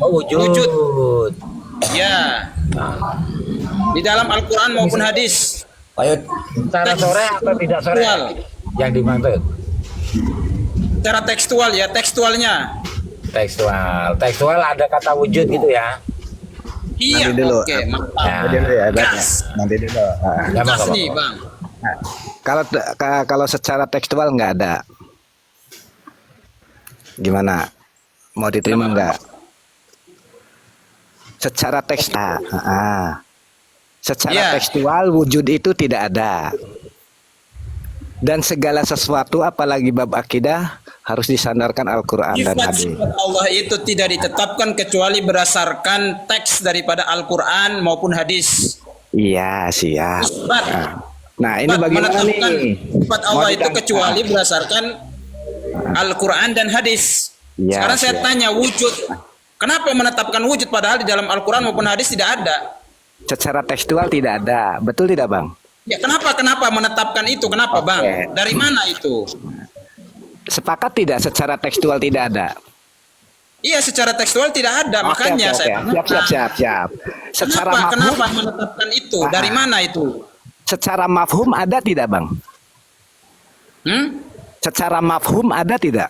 Oh, wujud. Wujud. Ya. Di dalam Al-Quran maupun hadis. Ayo, secara sore atau tidak sore? Tekstual. Yang dimaksud Secara tekstual ya, tekstualnya. tekstual ada kata wujud gitu ya. Iya, Nanti dulu. oke, mantap. Nanti dulu ya, Bang. Gas. Nanti dulu. Ya, Gas Bang. nih, Bang. Kalau secara tekstual nggak ada. Gimana? Mau diterima nggak? Secara tekstual, secara Iya. tekstual wujud itu tidak ada. Dan segala sesuatu, apalagi bab akidah, harus disandarkan Al-Quran dan hadis. Sifat Allah itu tidak ditetapkan kecuali berdasarkan teks daripada Al-Quran maupun hadis. Iya, siap. Sifat. Nah, ini Sifat bagaimana menetapkan nih? sifat Mau Allah itu ditanya. kecuali berdasarkan Al-Quran dan hadis. Iya, Sekarang saya siap. tanya wujud. Kenapa menetapkan wujud padahal di dalam Al-Quran maupun hadis tidak ada? Secara tekstual tidak ada. Betul tidak, Bang? Ya kenapa menetapkan itu? Kenapa, Oke. Bang? Dari mana itu? Sepakat tidak secara tekstual tidak ada? Iya, secara tekstual tidak ada. Oke, Makanya oke, saya oke. tanya. Siap. Secara Kenapa mafhum, menetapkan itu? Dari mana itu? secara mafhum ada tidak, Bang? Hmm? Secara mafhum ada tidak?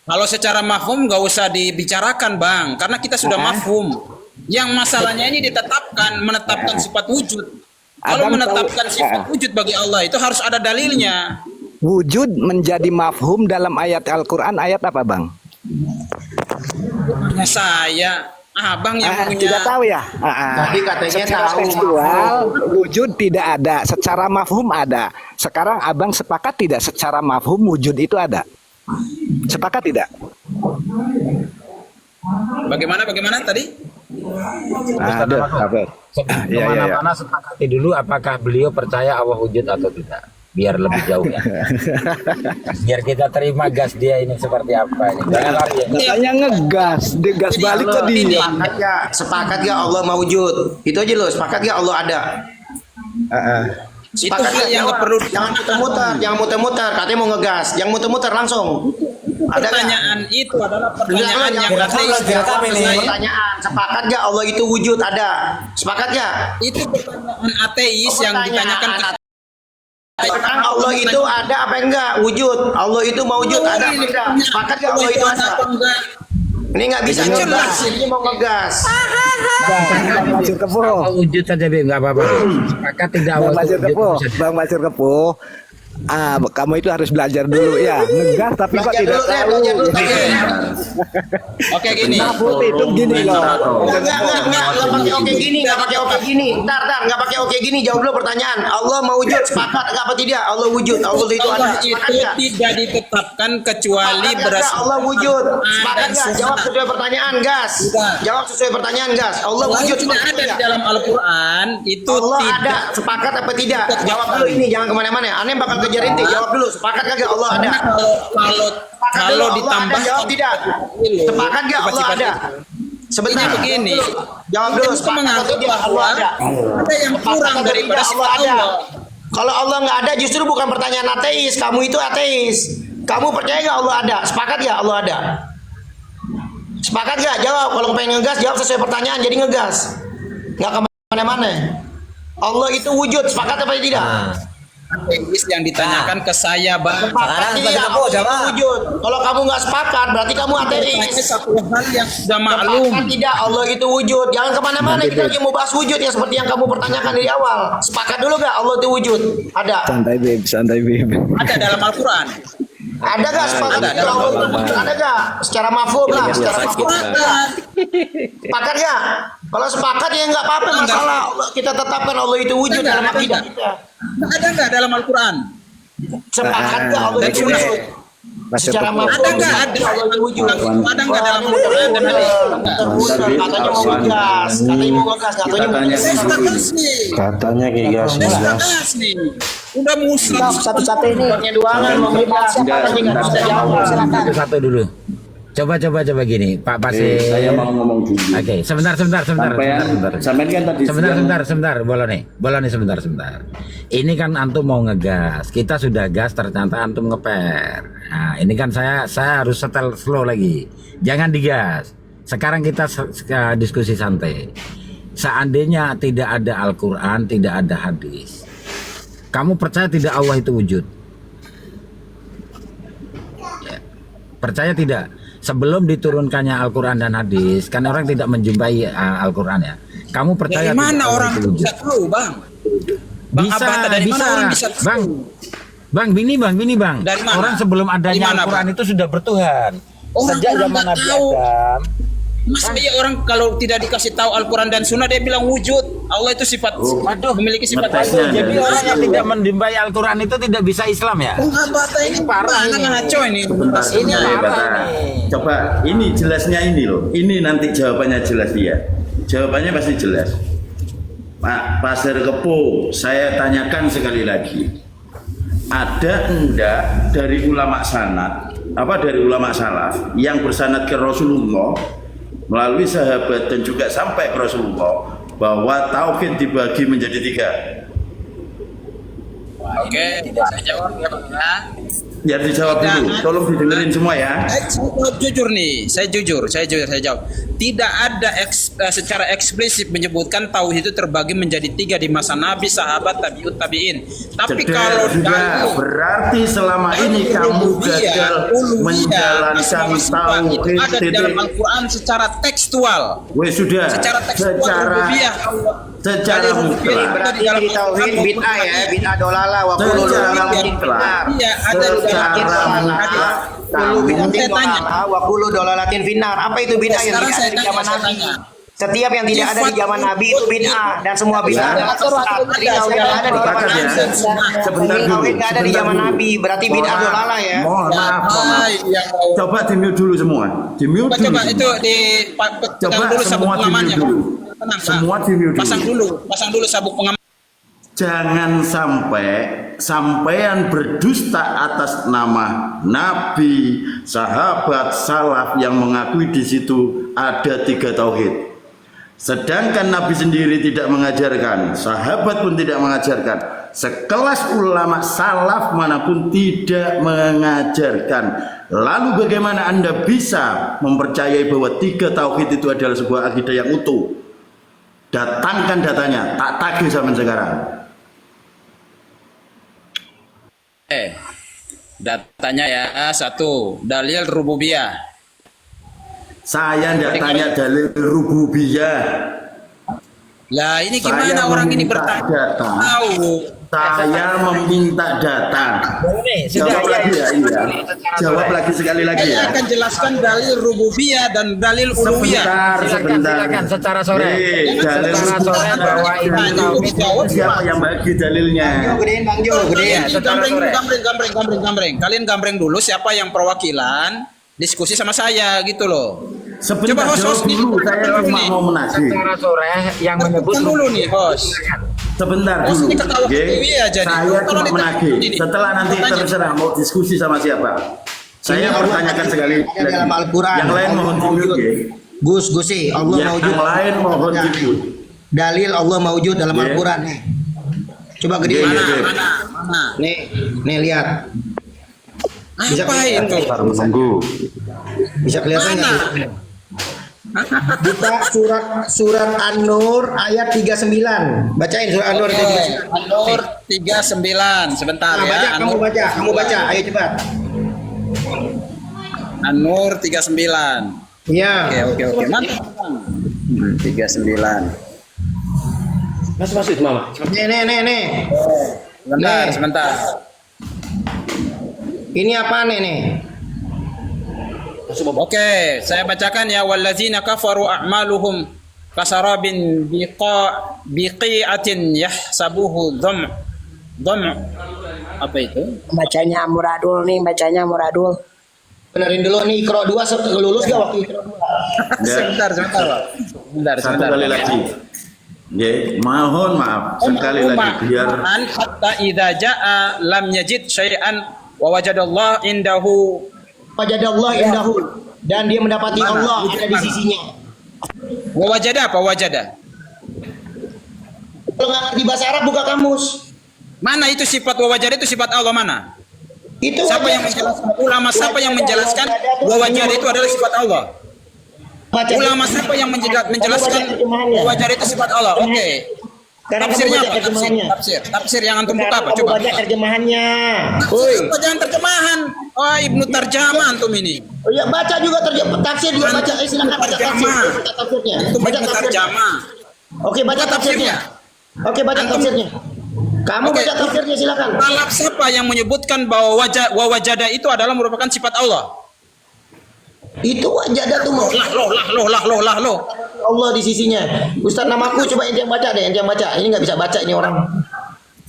Kalau secara mafhum nggak usah dibicarakan, Bang, karena kita sudah mafhum. Yang masalahnya ini menetapkan sifat wujud. Kalau Abang menetapkan tahu- sifat wujud bagi Allah itu harus ada dalilnya. Wujud menjadi mafhum dalam ayat Al-Quran ayat apa, Bang? Hanya saya, Abang yang punya. Tidak tahu ya? Tadi katanya Secara tahu, tekstual wujud tidak ada, secara mafhum ada. Sekarang Abang sepakat tidak secara mafhum wujud itu ada? Sepakat tidak? Bagaimana tadi? Aduh, apa? Sebelum Iya, iya, iya. kemana-mana sepakati dulu apakah beliau percaya Allah wujud atau tidak. Biar lebih jauh ya. Biar kita terima gas dia ini seperti apa ini. Jangan lari ya. Katanya ngegas, dia gas balik ke dia. Sepakat gak Allah mewujud? Itu aja loh, sepakat gak Allah ada? Itu Sepakat hal gak? yang nggak Jawab. perlu Jangan muter-muter, jangan muter-muter. Katanya mau ngegas, yang muter-muter langsung. Ada gak? pertanyaan itu adalah pertanyaan yang Jawab ateis. pertanyaan. Sepakat gak Allah itu wujud? Ada. Sepakat gak? Itu pertanyaan ateis yang ditanyakan ke Sekarang Allah itu ada apa enggak? Wujud. Allah itu mewujud ada apa enggak? Sepakat gak Allah itu ada? apa enggak? Ini nggak bisa Itu ngegas. jelas. Ini mau ngegas. Bang Macur Kepo, Allah wujud saja Bim, nggak apa-apa. Sepakat tidak Bang Allah itu Macur wujud. Kepo, Bisa. Bang Macur Kepo. Kamu itu harus belajar dulu ya, ngegas tapi kok Belajar tidak dulu, tahu. belajar dulu. Oke gini. Mafhum itu gini loh. Nggak pakai oke gini, nggak pakai oke gini. Ntar, nggak pakai oke gini. Jawab dulu pertanyaan. Allah mewujud, sepakat nggak apa tidak? Allah wujud, Allah itu ada. Allah Sepakat itu nggak? tidak ditetapkan kecuali Sepakat nggak? berdasarkan Allah wujud. Sepakat dan nggak? sunnah. Jawab sesuai pertanyaan, gas. Tidak. Jawab sesuai pertanyaan, gas. Allah Kalau wujud, tidak sepakat ada di nggak? dalam Al-Quran itu Allah tidak. ada, sepakat apa tidak? Jawab dulu ini, jangan kemana-mana. Aneh bakal kejar inti. Jawab dulu, sepakat kagak Allah ada? Karena kalau Sepakat dulu, kalau Allah ditambah ada, jawab tidak. Sepakat nggak Allah ada? Sebentar. Ini begini. Jawab dulu, Itu sepakat atau menganggap tidak Allah bahwa ada? ada yang kurang Sepakat atau daripada tidak sifat ada? Allah. Kalau Allah nggak ada, justru bukan pertanyaan ateis. Kamu itu ateis. Kamu percaya nggak Allah ada? Sepakat nggak Allah ada? Sepakat nggak? Jawab. Kalau pengen ngegas, jawab sesuai pertanyaan. Jadi ngegas. Nggak kemana-mana. Allah itu wujud. Sepakat apa tidak? Ateis yang ditanyakan ke saya, Bang. Sepakat tidak? Allah itu wujud. Kalau kamu nggak sepakat, berarti kamu Ini ateis. satu hal yang sudah maklum. Sepakat tidak? Allah itu wujud. Jangan kemana-mana. Kita lagi mau bahas wujud yang seperti yang kamu pertanyakan dari awal. Sepakat dulu nggak? Allah itu wujud. Ada. Santai Bib, santai Bib. Ada dalam Al-Quran. Ada gak sepakat? Ada, Kalau Allah itu wujud, ada gak? Secara mafhum lah. Secara mafhum. Sepakat. Sepakat gak? Kalau sepakat ya nggak apa-apa masalah. Kita tetapkan Allah itu wujud dalam akidah kita. Ada nggak dalam Al-Quran? Sepakat gak Allah itu wujud? Secara mafhum Ada nggak? Ada. Allah itu wujud. Ada nggak dalam Al-Quran dan hadis? Katanya mau ngegas, katanya mau ngegas, katanya mau ngegas. Gas nih. Katanya kayak gas Gas nih. Udah muslim. Satu-satu ini. Punya duangan mau ngegas. Katanya nggak bisa jawab. Silakan. Satu dulu. Coba gini, Pak Pasir. saya mau ngomong dulu. Oke, sebentar. Sampean kan tadi Sebentar. Boleh nih sebentar. Ini kan antum mau ngegas. Kita sudah gas, ternyata antum ngeper. Nah, ini kan saya harus setel slow lagi. Jangan digas. Sekarang kita diskusi santai. Seandainya tidak ada Al-Quran, tidak ada hadis, kamu percaya tidak Allah itu wujud? Ya. Percaya tidak? Sebelum diturunkannya Al-Quran dan hadis, kan orang tidak menjumpai Al-Quran ya. Kamu percaya Dari mana tidak Allah orang itu wujud? bisa tahu, Bang? Bang Bisa, Abata, dari bisa. mana orang bisa tahu? Bang, bini bang. Dari mana? Orang sebelum Di adanya mana, Al-Quran Bang? itu sudah bertuhan. Orang Sejak zaman nggak Nabi tahu. Adam. Masa iya orang kalau tidak dikasih tahu Al-Quran dan Sunnah dia bilang wujud? Allah itu sifat, memiliki sifat ngetesnya Allah. Jadi dari orang yang situ. tidak menjumpai Al-Quran itu tidak bisa Islam ya? Bang Abata ini Parah parah, ini. ngaco ini. Sebentar, Ini sebentar ya, apa Bata. ini? Coba ini jelasnya ini loh. Ini nanti jawabannya jelas dia. Jawabannya pasti jelas. Pak Pasir Kepo, saya tanyakan sekali lagi. Ada enggak dari ulama sanad, dari ulama salaf yang bersanad ke Rasulullah melalui sahabat dan juga sampai ke Rasulullah bahwa tauhid dibagi menjadi 3? Oke, saya jawab ya Bang ya. Biar dijawab dulu, tolong didengerin semua ya. Saya jawab jujur nih, saya jawab. Tidak ada secara eksplisit menyebutkan tauhid itu terbagi menjadi 3 di masa Nabi, sahabat, tabiut, tabiin. Tapi kalau sudah berarti selama ini kamu gagal menjalankan tauhid itu ada di dalam Al-Quran secara tekstual. Wes sudah Secara tekstual secara mutlak. Berarti di tauhid bid'ah ya, bid'ah dolala wa kullu dolalatin finnar. Iya, ada di dalam Secara mutlak kamu Saya tanya. Wa kullu dolalatin finnar. Apa itu bid'ah yang Sekarang tidak ada di zaman saya Nabi? tanya. Setiap yang tidak ada di zaman Nabi itu bid'ah dan semua bid'ah adalah sesat. Jadi tauhid nggak ada di zaman Sepakat ya? Nabi. Sebentar dulu. Tauhid nggak ada di zaman sebentar dulu. Nabi, berarti bid'ah dolala ya. Mohon maaf. Coba di-mute dulu semua. Di-mute dulu. Coba itu Coba pegang dulu sabuk semua pengamannya. di-mute dulu. Tenang, Semua Pak. di-mute dulu. Pasang dulu sabuk pengaman. Jangan sampai sampean berdusta atas nama nabi, sahabat, salaf yang mengakui di situ ada 3 tauhid. Sedangkan nabi sendiri tidak mengajarkan, sahabat pun tidak mengajarkan, sekelas ulama salaf manapun tidak mengajarkan. Lalu bagaimana Anda bisa mempercayai bahwa 3 tauhid itu adalah sebuah akidah yang utuh? Datangkan datanya, tak tagih zaman sekarang. Datanya ya, 1 dalil rububiyah. Saya tidak tanya dalil rububiyah. Lah ini Saya gimana orang ini meminta bertanya? data. Tahu. Saya meminta data. Jawab lagi ya, iya. Jawab lagi sekali lagi Saya ya. akan jelaskan dalil rububiyah dan dalil uluhiyah. Sebentar. Silakan secara sore. Dalil Secara sore bahwa ini tauhid. siapa yang bagi dalilnya? Gedein Bang Jo, gedein. Iya, secara sore. Gambreng. Kalian gambreng dulu siapa yang perwakilan diskusi sama saya gitu loh. Sebentar, Coba host jawab dulu. Saya cuma mau menagih. Secara sore yang menyebut Kan dulu nih host. Sebentar Oh, dulu. ini ketawa Oke? Dewi aja nih. Saya Kalau cuma ditanya menagih. ini. Setelah nanti Tanya. terserah mau diskusi sama siapa. Saya pertanyakan sekali Ada dalam Al-Quran. Yang lain mohon dimute ya. Gusi, Allah Yang maujud. lain mohon dimute. Dalil Allah maujud dalam Oke. Al-Quran nih. Coba gedein. Oke. Mana? Nih lihat. Bisa Apa kelihatan itu? nggak? Menunggu. Bisa kelihatan Mana? nggak? Buka surat An-Nur ayat 39. Bacain surat An-Nur ayat 39. An-Nur 39. Sebentar Nah, baca, ya. kamu baca. Ayo cepat. An-Nur 39. Iya. Oke. Mantap. 39. Nih. Sebentar. Ini apa nih? Oke, saya bacakan ya wallazina kafaru a'maluhum kasarabin biqi'atin yahsabuhu dham. Apa itu? Bacanya Muradul nih, Benerin dulu nih Iqra 2 lulus gak waktu Iqra 2? Sebentar, Pak. Satu kali lagi. Ya, mohon maaf sekali lagi biar hatta idza jaa lam yajid syai'an wa wajadallah indahu. Wajadallah indahu, dan dia mendapati Allah ada di sisinya. Wa wajada apa wajada? Kalau nggak ngerti bahasa Arab buka kamus. Mana itu sifat wa wajada itu sifat Allah mana? Itu Siapa yang menjelaskan? Ulama siapa yang menjelaskan bahwa wajada itu adalah sifat Allah? Baca Ulama siapa yang menjelaskan terjemahannya. bahwa wajah itu sifat Allah? Oke. Sekarang kamu Tafsirnya baca apa? terjemahannya. Tafsir yang antum buka apa? Kamu Coba. baca terjemahannya. Tafsir apa? Jangan terjemahan. Oh, Ibnu Tarjamah antum ini. Oh ya, baca juga tafsir juga baca. Silakan baca tafsir. Terjemah. Baca tafsirnya. Itu Baca Ibnu tafsirnya. Tarjamah. Oke, baca Baca tafsirnya. tafsirnya. Oke, baca Antum- tafsirnya. Kamu Oke. baca tafsirnya silakan. Salaf siapa yang menyebutkan bahwa wajada itu adalah merupakan sifat Allah? Itu wajadah tuh mau Loh. Allah di sisinya. Ustaz namaku coba ente yang baca deh, ente yang baca. Ini nggak bisa baca ini orang.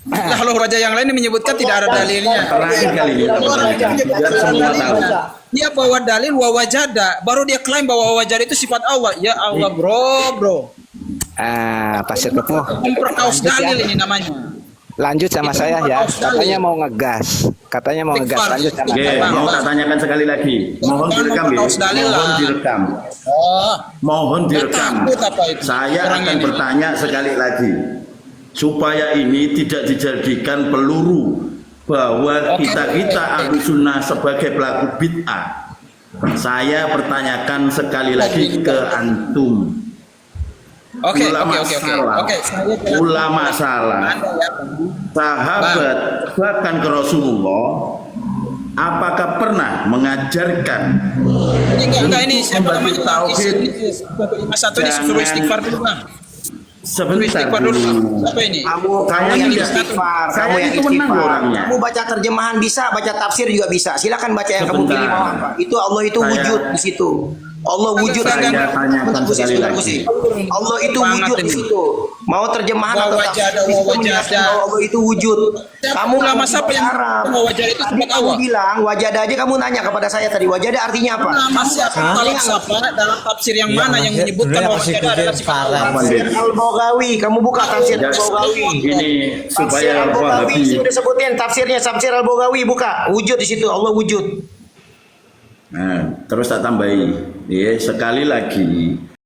Lah raja yang lain menyebutkan tidak ada dalilnya. Terakhir kali ini kita pertanyakan. Biar semua tahu. Dia bawa dalil wajada, baru dia klaim bahwa wajada itu sifat Allah. Ya Allah, bro. Pasir ketemu. Memperkaus dalil ini namanya. Lanjut sama Itu saya ya. memperkaus dalil. Katanya mau ngegas. Lanjut sama Oke, saya. mau tak tanyakan sekali lagi. Mohon direkam ya. Memperkaus dalil lah. Mohon direkam. Oh, Mohon direkam. takut apa itu? Saya Orang akan ini. bertanya sekali lagi. Supaya ini tidak dijadikan peluru bahwa Oke. kita ahlu sunnah sebagai pelaku bid'ah. Saya pertanyakan sekali lagi ke antum. Oke. Ulama Oke. salaf, Oke, saya jelaskan. ulama salaf, Anda ya. sahabat bahkan ke Rasulullah, apakah pernah mengajarkan Ini enggak ini siapa Membagi namanya? tauhid. Mas satu ini suruh istighfar dulu, Bang. Suruh sebentar istighfar dulu. dulu? Siapa ini? Kamu Kayaknya yang tidak. istighfar, Saya kamu yang itu menang istighfar. orangnya. Kamu baca terjemahan bisa, baca tafsir juga bisa. Silakan baca yang kamu Sebentar. pilih mau apa. Itu Allah itu Saya- wujud di situ. Allah wujud. Saya tanyakan Bentar, Gus, sekali sebentar, lagi. Gus. Allah itu Banget wujud di ini. situ. Mau terjemahan atau Wajada, tafsir di situ menjelaskan wajada. bahwa Allah itu wujud. Kamu ulama ngomong siapa yang bahasa Arab. bahwa wajada itu Tadi sifat kamu Allah? bilang wajada aja, kamu nanya kepada saya tadi wajada artinya apa? Nama siapa? Kalau siapa dalam tafsir yang mana yang menyebutkan bahwa wajada adalah sifat Allah? Tafsir Al-Baghawi, kamu buka tafsir Ya, Al-Baghawi. ini Tafsir supaya Al-Baghawi Wahabi. saya udah sebutin tafsirnya tafsir Al-Baghawi buka. Wujud di situ, Allah wujud. Nah, terus tak tambahi. Ya, sekali lagi